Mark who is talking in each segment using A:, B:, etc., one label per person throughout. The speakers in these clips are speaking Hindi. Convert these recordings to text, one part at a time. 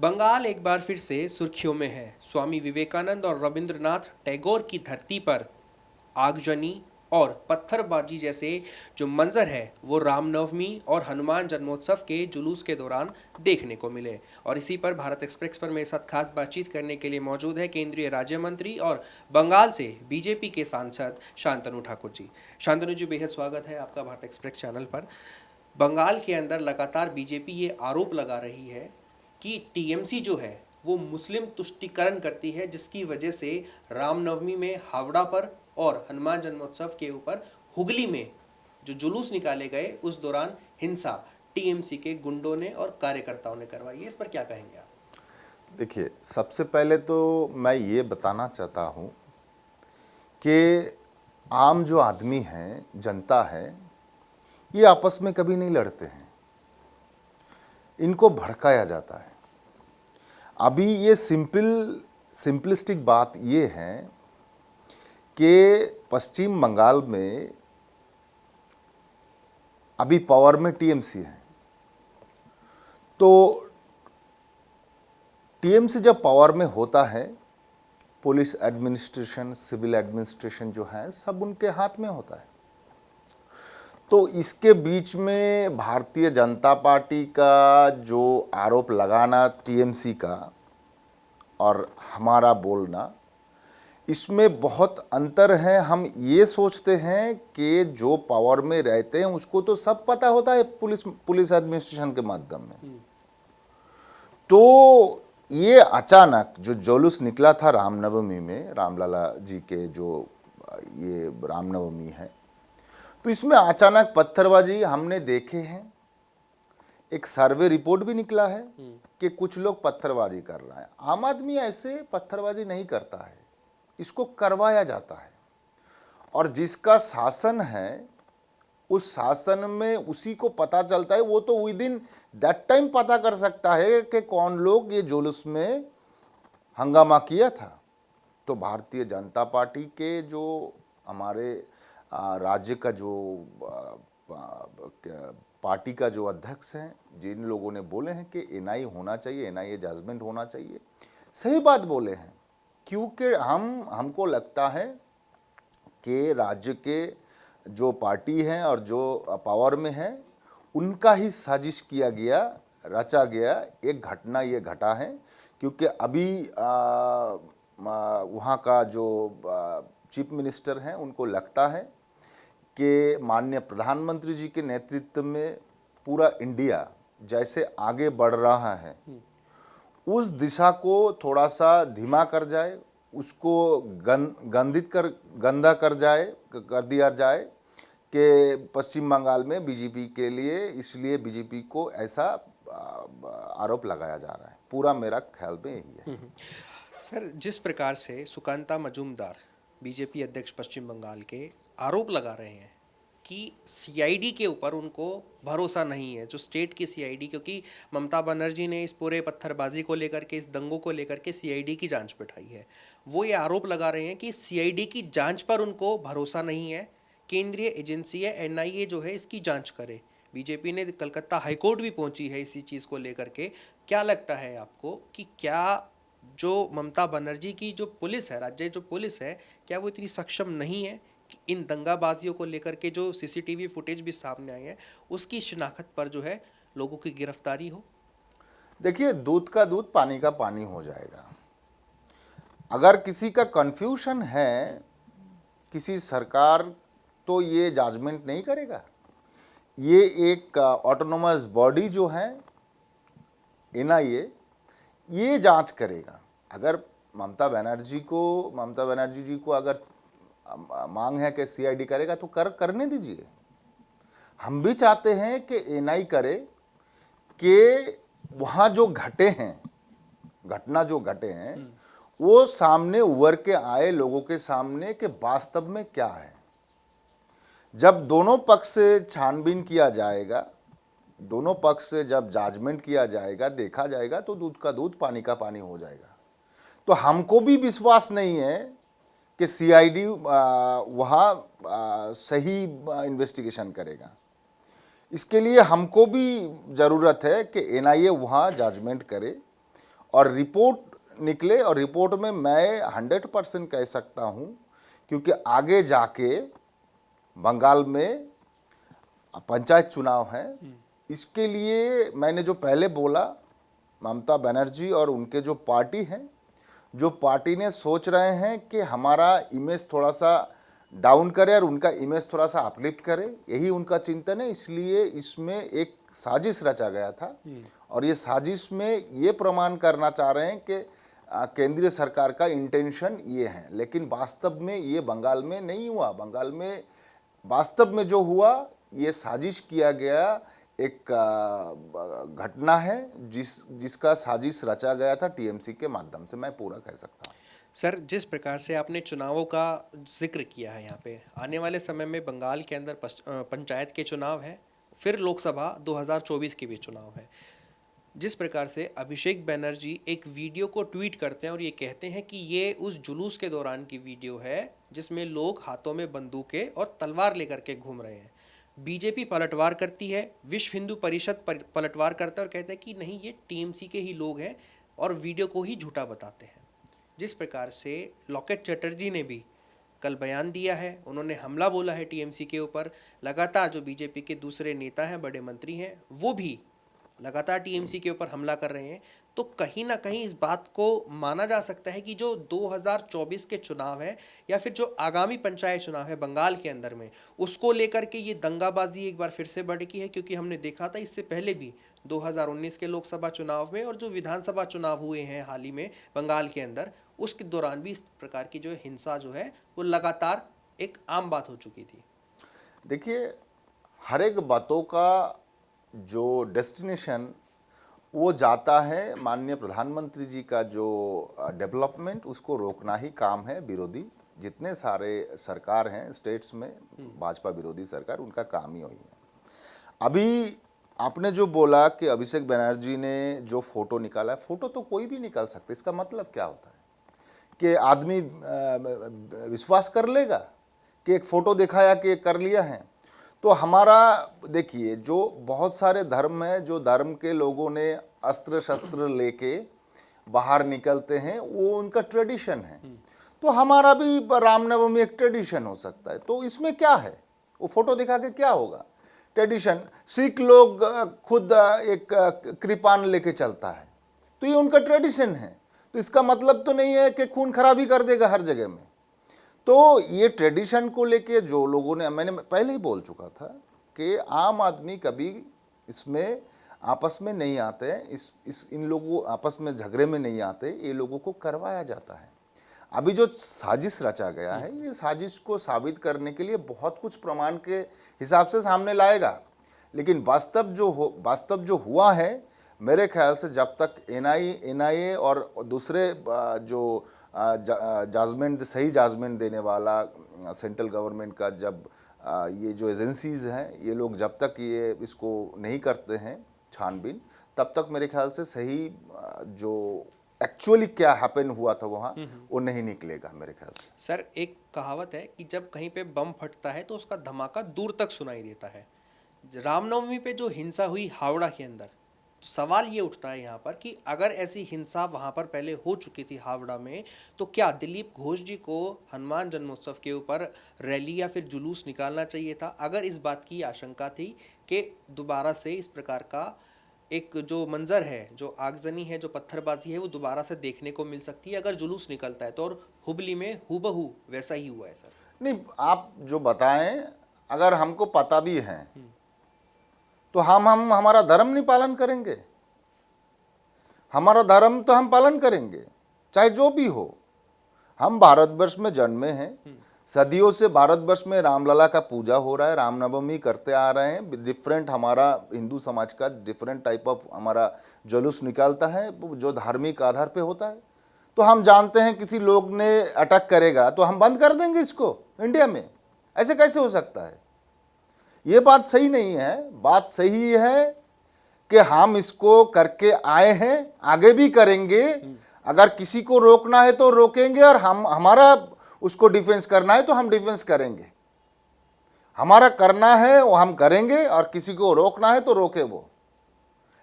A: बंगाल एक बार फिर से सुर्खियों में है। स्वामी विवेकानंद और रविंद्रनाथ टैगोर की धरती पर आगजनी और पत्थरबाजी जैसे जो मंजर है वो रामनवमी और हनुमान जन्मोत्सव के जुलूस के दौरान देखने को मिले। और इसी पर भारत एक्सप्रेस पर मेरे साथ खास बातचीत करने के लिए मौजूद है केंद्रीय राज्य मंत्री और बंगाल से बीजेपी के सांसद शांतनु ठाकुर जी। शांतनु जी, बेहद स्वागत है आपका भारत एक्सप्रेस चैनल पर। बंगाल के अंदर लगातार बीजेपी ये आरोप लगा रही है कि टीएमसी जो है वो मुस्लिम तुष्टीकरण करती है, जिसकी वजह से रामनवमी में हावड़ा पर और हनुमान जन्मोत्सव के ऊपर हुगली में जो जुलूस निकाले गए उस दौरान हिंसा टीएमसी के गुंडों ने और कार्यकर्ताओं ने करवाई है। इस पर क्या कहेंगे आप?
B: देखिए, सबसे पहले तो मैं ये बताना चाहता हूँ कि आम जो आदमी हैं, जनता है, ये आपस में कभी नहीं लड़ते हैं। इनको भड़काया जाता है। अभी ये सिंपलिस्टिक बात ये है कि पश्चिम बंगाल में अभी पावर में टीएमसी है। तो टीएमसी जब पावर में होता है, पुलिस एडमिनिस्ट्रेशन, सिविल एडमिनिस्ट्रेशन जो है सब उनके हाथ में होता है। तो इसके बीच में भारतीय जनता पार्टी का जो आरोप लगाना टीएमसी का और हमारा बोलना, इसमें बहुत अंतर है। हम ये सोचते हैं कि जो पावर में रहते हैं उसको तो सब पता होता है पुलिस एडमिनिस्ट्रेशन के माध्यम में। तो ये अचानक जो जुलूस निकला था रामनवमी में, रामलला जी के जो ये रामनवमी है, तो इसमें अचानक पत्थरबाजी हमने देखे हैं। एक सर्वे रिपोर्ट भी निकला है कि कुछ लोग पत्थरबाजी कर रहा है। आम आदमी ऐसे पत्थरबाजी नहीं करता है, इसको करवाया जाता है। और जिसका शासन है उस शासन में उसी को पता चलता है, वो तो विद इन दैट टाइम पता कर सकता है कि कौन लोग ये जुलूस में हंगामा किया था। तो भारतीय जनता पार्टी के जो हमारे राज्य का जो पार्टी का जो अध्यक्ष हैं, जिन लोगों ने बोले हैं कि एनआई होना चाहिए, एनआईए जजमेंट होना चाहिए, सही बात बोले हैं। क्योंकि हमको लगता है कि राज्य के जो पार्टी हैं और जो पावर में है उनका ही साजिश किया गया, रचा गया एक घटना ये घटा है। क्योंकि अभी वहाँ का जो चीफ मिनिस्टर हैं उनको लगता है कि माननीय प्रधानमंत्री जी के नेतृत्व में पूरा इंडिया जैसे आगे बढ़ रहा है, उस दिशा को थोड़ा सा धीमा कर जाए, उसको गंदा कर दिया जाए कि पश्चिम बंगाल में बीजेपी के लिए, इसलिए बीजेपी को ऐसा आरोप लगाया जा रहा है। पूरा मेरा ख्याल में यही है।
A: सर, जिस प्रकार से सुकांता मजूमदार बीजेपी अध्यक्ष पश्चिम बंगाल के आरोप लगा रहे हैं कि सीआईडी के ऊपर उनको भरोसा नहीं है, जो स्टेट की सीआईडी, क्योंकि ममता बनर्जी ने इस पूरे पत्थरबाजी को लेकर के, इस दंगों को लेकर के सीआईडी की जांच बिठाई है। वो ये आरोप लगा रहे हैं कि सीआईडी की जांच पर उनको भरोसा नहीं है, केंद्रीय एजेंसी है एनआईए जो है इसकी जांच करे। बीजेपी ने कलकत्ता हाईकोर्ट भी पहुंची है इसी चीज़ को लेकर के। क्या लगता है आपको कि क्या जो ममता बनर्जी की जो पुलिस है, राज्य जो पुलिस है, क्या वो इतनी सक्षम नहीं है कि इन दंगाबाजियों को लेकर के जो सीसीटीवी फुटेज भी सामने आई है उसकी शिनाख्त पर जो है लोगों की गिरफ्तारी हो?
B: देखिए, दूध का दूध पानी का पानी हो जाएगा। अगर किसी का कंफ्यूजन है, किसी सरकार तो ये जजमेंट नहीं करेगा। ये एक ऑटोनोमस बॉडी जो है एनआईए, ये जांच करेगा। अगर ममता बनर्जी जी को अगर मांग है कि सीआईडी करेगा तो करने दीजिए। हम भी चाहते हैं कि एनआई करे कि वहाँ जो घटना जो घटे हैं वो सामने उभर के आए लोगों के सामने कि वास्तव में क्या है। जब दोनों पक्ष से छानबीन किया जाएगा, दोनों पक्ष से जब जजमेंट किया जाएगा, देखा जाएगा, तो दूध का दूध पानी का पानी हो जाएगा। तो हमको भी विश्वास नहीं है कि सीआईडी वहाँ सही इन्वेस्टिगेशन करेगा। इसके लिए हमको भी ज़रूरत है कि एनआईए वहाँ जजमेंट करे और रिपोर्ट निकले, और रिपोर्ट में मैं 100% कह सकता हूं, क्योंकि आगे जाके बंगाल में पंचायत चुनाव है, इसके लिए मैंने जो पहले बोला, ममता बनर्जी और उनके जो पार्टी हैं, जो पार्टी ने सोच रहे हैं कि हमारा इमेज थोड़ा सा डाउन करे और उनका इमेज थोड़ा सा अपलिफ्ट करे, यही उनका चिंतन है। इसलिए इसमें एक साजिश रचा गया था, और ये साजिश में ये प्रमाण करना चाह रहे हैं कि केंद्रीय सरकार का इंटेंशन ये है, लेकिन वास्तव में ये बंगाल में नहीं हुआ। बंगाल में वास्तव में जो हुआ, ये साजिश किया गया एक घटना है, जिसका साजिश रचा गया था टीएमसी के माध्यम से, मैं पूरा कह सकता हूँ।
A: सर, जिस प्रकार से आपने चुनावों का जिक्र किया है, यहाँ पे आने वाले समय में बंगाल के अंदर पंचायत के चुनाव है, फिर लोकसभा 2024 के भी चुनाव है। जिस प्रकार से अभिषेक बनर्जी एक वीडियो को ट्वीट करते हैं और ये कहते हैं कि ये उस जुलूस के दौरान की वीडियो है जिसमें लोग हाथों में बंदूकें और तलवार लेकर के घूम रहे हैं। बीजेपी पलटवार करती है, विश्व हिंदू परिषद पलटवार करता है और कहता है कि नहीं, ये टीएमसी के ही लोग हैं और वीडियो को ही झूठा बताते हैं। जिस प्रकार से लॉकेट चटर्जी ने भी कल बयान दिया है, उन्होंने हमला बोला है टीएमसी के ऊपर। लगातार जो बीजेपी के दूसरे नेता हैं, बड़े मंत्री हैं, वो भी लगातार टीएमसी के ऊपर हमला कर रहे हैं। तो कहीं ना कहीं इस बात को माना जा सकता है कि जो 2024 के चुनाव है या फिर जो आगामी पंचायत चुनाव है बंगाल के अंदर में, उसको लेकर के ये दंगाबाजी एक बार फिर से भड़की है, क्योंकि हमने देखा था इससे पहले भी 2019 के लोकसभा चुनाव में और जो विधानसभा चुनाव हुए हैं हाल ही में बंगाल के अंदर, उसके दौरान भी इस प्रकार की जो हिंसा जो है वो लगातार एक आम बात हो चुकी थी।
B: देखिए, हर एक बातों का जो डेस्टिनेशन वो जाता है, माननीय प्रधानमंत्री जी का जो डेवलपमेंट, उसको रोकना ही काम है विरोधी जितने सारे सरकार हैं स्टेट्स में, भाजपा विरोधी सरकार, उनका काम ही वही है। अभी आपने जो बोला कि अभिषेक बनर्जी ने जो फोटो निकाला है, फोटो तो कोई भी निकाल सकता है, इसका मतलब क्या होता है कि आदमी विश्वास कर लेगा कि एक फोटो दिखाया कि कर लिया है। तो हमारा देखिए, जो बहुत सारे धर्म हैं, जो धर्म के लोगों ने अस्त्र शस्त्र लेके बाहर निकलते हैं, वो उनका ट्रेडिशन है। तो हमारा भी रामनवमी एक ट्रेडिशन हो सकता है, तो इसमें क्या है, वो फोटो दिखा के क्या होगा। ट्रेडिशन, सिख लोग खुद एक कृपान लेके चलता है, तो ये उनका ट्रेडिशन है। तो इसका मतलब तो नहीं है कि खून खराबी कर देगा हर जगह में। तो ये ट्रेडिशन को लेके जो लोगों ने, मैंने पहले ही बोल चुका था कि आम आदमी कभी इसमें आपस में नहीं आते हैं, इन लोगों आपस में झगड़े में नहीं आते, ये लोगों को करवाया जाता है। अभी जो साजिश रचा गया है, ये साजिश को साबित करने के लिए बहुत कुछ प्रमाण के हिसाब से सामने लाएगा, लेकिन वास्तव जो हुआ है, मेरे ख्याल से जब तक एनआईए और दूसरे जो सही जजमेंट देने वाला सेंट्रल गवर्नमेंट का, जब ये जो एजेंसीज हैं, ये लोग जब तक ये इसको नहीं करते हैं छानबीन, तब तक मेरे ख्याल से सही जो एक्चुअली क्या हैपन हुआ था वहाँ, वो नहीं निकलेगा मेरे ख्याल से।
A: सर, एक कहावत है कि जब कहीं पे बम फटता है तो उसका धमाका दूर तक सुनाई देता है। रामनवमी पे जो हिंसा हुई हावड़ा के अंदर, तो सवाल ये उठता है यहाँ पर कि अगर ऐसी हिंसा वहाँ पर पहले हो चुकी थी हावड़ा में, तो क्या दिलीप घोष जी को हनुमान जन्मोत्सव के ऊपर रैली या फिर जुलूस निकालना चाहिए था, अगर इस बात की आशंका थी कि दोबारा से इस प्रकार का एक जो मंजर है, जो आगजनी है, जो पत्थरबाजी है, वो दोबारा से देखने को मिल सकती है अगर जुलूस निकलता है तो। और हुबली में हूबहू वैसा ही हुआ है सर।
B: नहीं, आप जो बताएं, अगर हमको पता भी है तो हम हमारा धर्म नहीं पालन करेंगे? हमारा धर्म तो हम पालन करेंगे, चाहे जो भी हो। हम भारतवर्ष में जन्मे हैं, सदियों से भारतवर्ष में रामलला का पूजा हो रहा है, रामनवमी करते आ रहे हैं। डिफरेंट हमारा हिंदू समाज का डिफरेंट टाइप ऑफ हमारा जुलूस निकालता है, जो धार्मिक आधार पे होता है। तो हम जानते हैं किसी लोग ने अटैक करेगा तो हम बंद कर देंगे इसको इंडिया में? ऐसे कैसे हो सकता है? ये बात सही नहीं है। बात सही है कि हम इसको करके आए हैं, आगे भी करेंगे। अगर किसी को रोकना है तो रोकेंगे, और हमारा उसको डिफेंस करना है तो हम डिफेंस करेंगे। हमारा करना है वो हम करेंगे, और किसी को रोकना है तो रोके वो।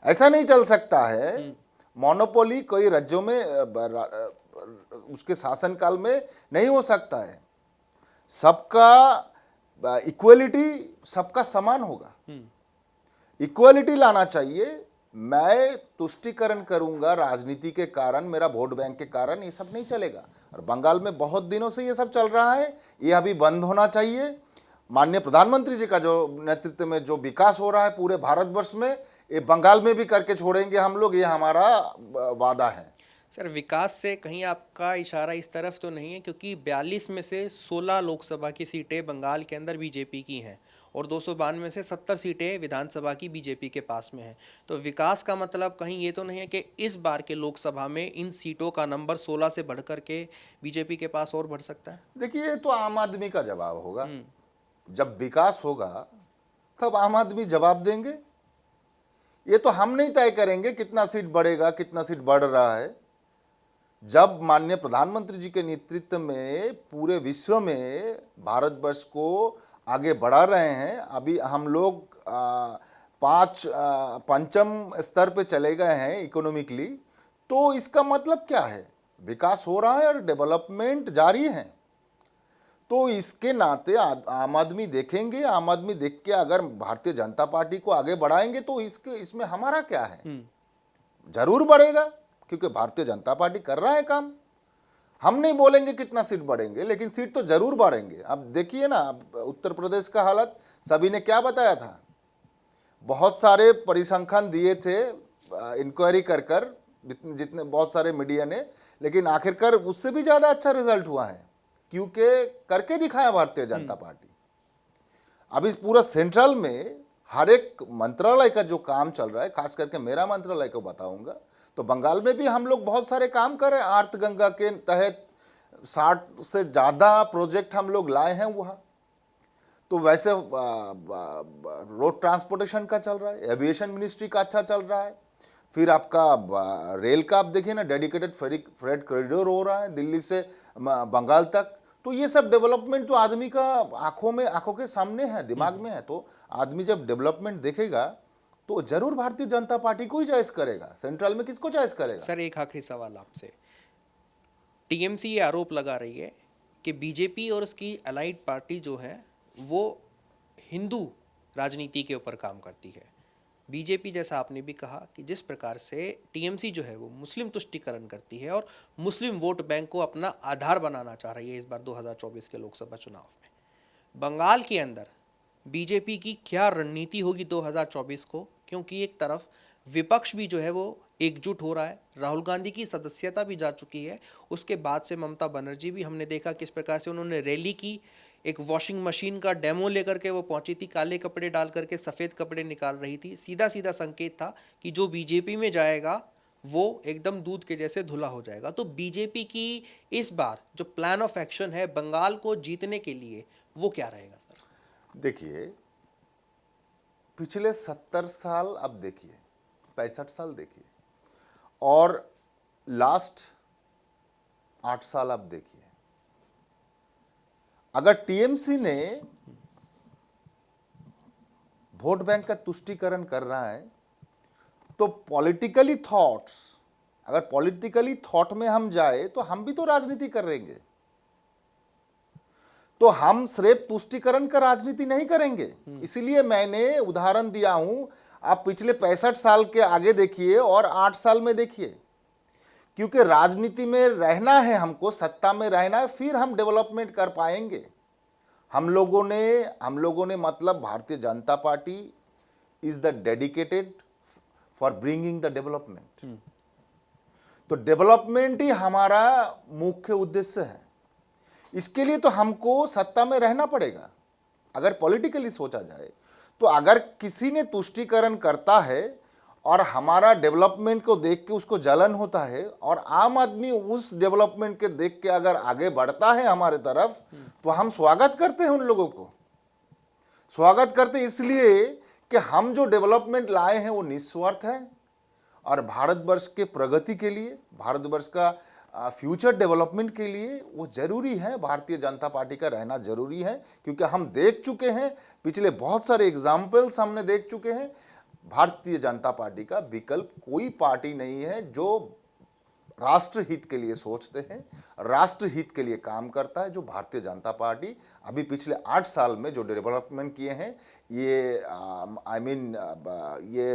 B: ऐसा नहीं चल सकता है। मोनोपोली कोई राज्यों में उसके शासनकाल में नहीं हो सकता है। सबका इक्वलिटी, सबका समान होगा, इक्वलिटी लाना चाहिए। मैं तुष्टीकरण करूंगा राजनीति के कारण, मेरा वोट बैंक के कारण, ये सब नहीं चलेगा। और बंगाल में बहुत दिनों से ये सब चल रहा है, ये अभी बंद होना चाहिए। माननीय प्रधानमंत्री जी का जो नेतृत्व में जो विकास हो रहा है पूरे भारतवर्ष में, ये बंगाल में भी करके छोड़ेंगे हम लोग, ये हमारा वादा है।
A: सर, विकास से कहीं आपका इशारा इस तरफ तो नहीं है, क्योंकि 42 में से 16 लोकसभा की सीटें बंगाल के अंदर बीजेपी की हैं और 292 में से 70 सीटें विधानसभा की बीजेपी के पास में हैं। तो विकास का मतलब कहीं ये तो नहीं है कि इस बार के लोकसभा में इन सीटों का नंबर 16 से बढ़ कर के बीजेपी के पास और बढ़ सकता है?
B: देखिए, ये तो आम आदमी का जवाब होगा। जब विकास होगा तब आम आदमी जवाब देंगे। ये तो हम नहीं तय करेंगे कितना सीट बढ़ेगा, कितना सीट बढ़ रहा है। जब माननीय प्रधानमंत्री जी के नेतृत्व में पूरे विश्व में भारतवर्ष को आगे बढ़ा रहे हैं, अभी हम लोग पंचम स्तर पे चले गए हैं इकोनॉमिकली, तो इसका मतलब क्या है? विकास हो रहा है और डेवलपमेंट जारी है। तो इसके नाते आम आदमी देखेंगे, आम आदमी देख के अगर भारतीय जनता पार्टी को आगे बढ़ाएंगे तो इसमें हमारा क्या है? जरूर बढ़ेगा, क्योंकि भारतीय जनता पार्टी कर रहा है काम। हम नहीं बोलेंगे कितना सीट बढ़ेंगे, लेकिन सीट तो जरूर बढ़ेंगे। अब देखिए ना, अब उत्तर प्रदेश का हालत सभी ने क्या बताया था, बहुत सारे परिसंख्यान दिए थे इंक्वायरी कर जितने बहुत सारे मीडिया ने, लेकिन आखिरकार उससे भी ज्यादा अच्छा रिजल्ट हुआ है, क्योंकि करके दिखाया भारतीय जनता पार्टी। अब इस पूरा सेंट्रल में हर एक मंत्रालय का जो काम चल रहा है, खास करके मेरा मंत्रालय को बताऊंगा, तो बंगाल में भी हम लोग बहुत सारे काम कर रहे हैं। आर्थ गंगा के तहत 60 से ज़्यादा प्रोजेक्ट हम लोग लाए हैं वहाँ। तो वैसे रोड ट्रांसपोर्टेशन का चल रहा है, एविएशन मिनिस्ट्री का अच्छा चल रहा है, फिर आपका रेल का आप देखिए ना, डेडिकेटेड फ्रेट कॉरिडोर हो रहा है दिल्ली से बंगाल तक। तो ये सब डेवलपमेंट तो आदमी का आंखों के सामने है, दिमाग में है। तो आदमी जब डेवलपमेंट देखेगा तो जरूर भारतीय जनता पार्टी को ही चॉइस करेगा। सेंट्रल में किसको चॉइस करेगा?
A: सर, एक आखिरी सवाल आपसे। टीएमसी ये आरोप लगा रही है कि बीजेपी और उसकी अलाइड पार्टी जो है वो हिंदू राजनीति के ऊपर काम करती है। बीजेपी, जैसा आपने भी कहा कि जिस प्रकार से टीएमसी जो है वो मुस्लिम तुष्टीकरण करती है और मुस्लिम वोट बैंक को अपना आधार बनाना चाह रही है इस बार 2024 के लोकसभा चुनाव में, बंगाल के अंदर बीजेपी की क्या रणनीति होगी 2024 को? क्योंकि एक तरफ विपक्ष भी जो है वो एकजुट हो रहा है, राहुल गांधी की सदस्यता भी जा चुकी है, उसके बाद से ममता बनर्जी भी, हमने देखा किस प्रकार से उन्होंने रैली की, एक वॉशिंग मशीन का डेमो लेकर के वो पहुंची थी, काले कपड़े डाल करके सफ़ेद कपड़े निकाल रही थी। सीधा सीधा संकेत था कि जो बीजेपी में जाएगा वो एकदम दूध के जैसे धुला हो जाएगा। तो बीजेपी की इस बार जो प्लान ऑफ एक्शन है बंगाल को जीतने के लिए, वो क्या रहेगा सर?
B: देखिए, पिछले 70 साल अब देखिए, 65 साल देखिए, और लास्ट 8 साल अब देखिए। अगर टीएमसी ने वोट बैंक का तुष्टीकरण कर रहा है तो पॉलिटिकली थॉट्स, अगर पॉलिटिकली थॉट में हम जाए तो हम भी तो राजनीति करेंगे। तो हम सिर्फ तुष्टीकरण का राजनीति नहीं करेंगे। इसीलिए मैंने उदाहरण दिया हूं, आप पिछले 65 साल के आगे देखिए और 8 साल में देखिए, क्योंकि राजनीति में रहना है हमको, सत्ता में रहना है, फिर हम डेवलपमेंट कर पाएंगे। हम लोगों ने मतलब Bharatiya Janata party is the dedicated for bringing the development. तो डेवलपमेंट ही हमारा मुख्य उद्देश्य है। इसके लिए तो हमको सत्ता में रहना पड़ेगा। अगर पॉलिटिकली सोचा जाए तो अगर किसी ने तुष्टीकरण करता है और हमारा डेवलपमेंट को देख के उसको जलन होता है और आम आदमी उस डेवलपमेंट के देख के अगर आगे बढ़ता है हमारे तरफ, तो हम स्वागत करते हैं। उन लोगों को स्वागत करते इसलिए कि हम जो डेवलपमेंट लाए हैं वो निस्वार्थ है और भारतवर्ष के प्रगति के लिए, भारतवर्ष का फ्यूचर डेवलपमेंट के लिए वो जरूरी है। भारतीय जनता पार्टी का रहना जरूरी है, क्योंकि हम देख चुके हैं, पिछले बहुत सारे एग्जाम्पल्स हमने देख चुके हैं। भारतीय जनता पार्टी का विकल्प कोई पार्टी नहीं है जो राष्ट्र हित के लिए सोचते हैं, राष्ट्र हित के लिए काम करता है। जो भारतीय जनता पार्टी अभी पिछले 8 साल में जो डेवलपमेंट किए हैं, ये ये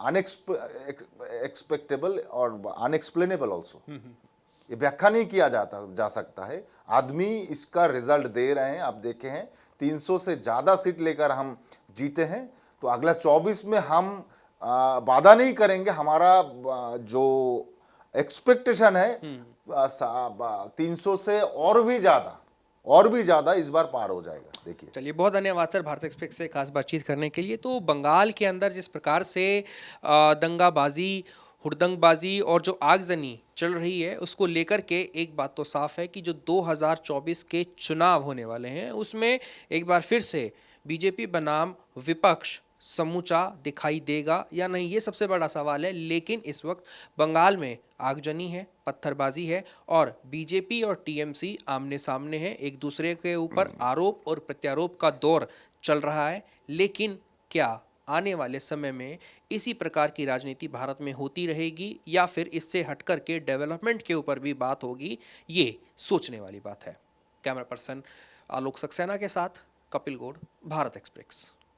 B: अनएक्सपेक्टेबल और अनएक्सप्लेनेबल ऑल्सो, ये व्याख्या नहीं किया जा सकता है। आदमी इसका रिजल्ट दे रहे हैं। आप देखे हैं 300 से ज़्यादा सीट लेकर हम जीते हैं, तो अगला 24 में हम वादा नहीं करेंगे, हमारा जो एक्सपेक्टेशन है 300 से और भी ज़्यादा इस बार पार हो जाएगा। देखिए,
A: चलिए, बहुत धन्यवाद सर भारत एक्सप्रेस से खास बातचीत करने के लिए। तो बंगाल के अंदर जिस प्रकार से दंगाबाजी, हुड़दंगबाजी और जो आगजनी चल रही है, उसको लेकर के एक बात तो साफ है कि जो 2024 के चुनाव होने वाले हैं उसमें एक बार फिर से बीजेपी बनाम विपक्ष समूचा दिखाई देगा या नहीं, ये सबसे बड़ा सवाल है। लेकिन इस वक्त बंगाल में आगजनी है, पत्थरबाजी है और बीजेपी और टीएमसी आमने सामने हैं, एक दूसरे के ऊपर आरोप और प्रत्यारोप का दौर चल रहा है। लेकिन क्या आने वाले समय में इसी प्रकार की राजनीति भारत में होती रहेगी या फिर इससे हटकर के डेवलपमेंट के ऊपर भी बात होगी, ये सोचने वाली बात है। कैमरा पर्सन आलोक सक्सेना के साथ कपिल गौड़, भारत एक्सप्रेस।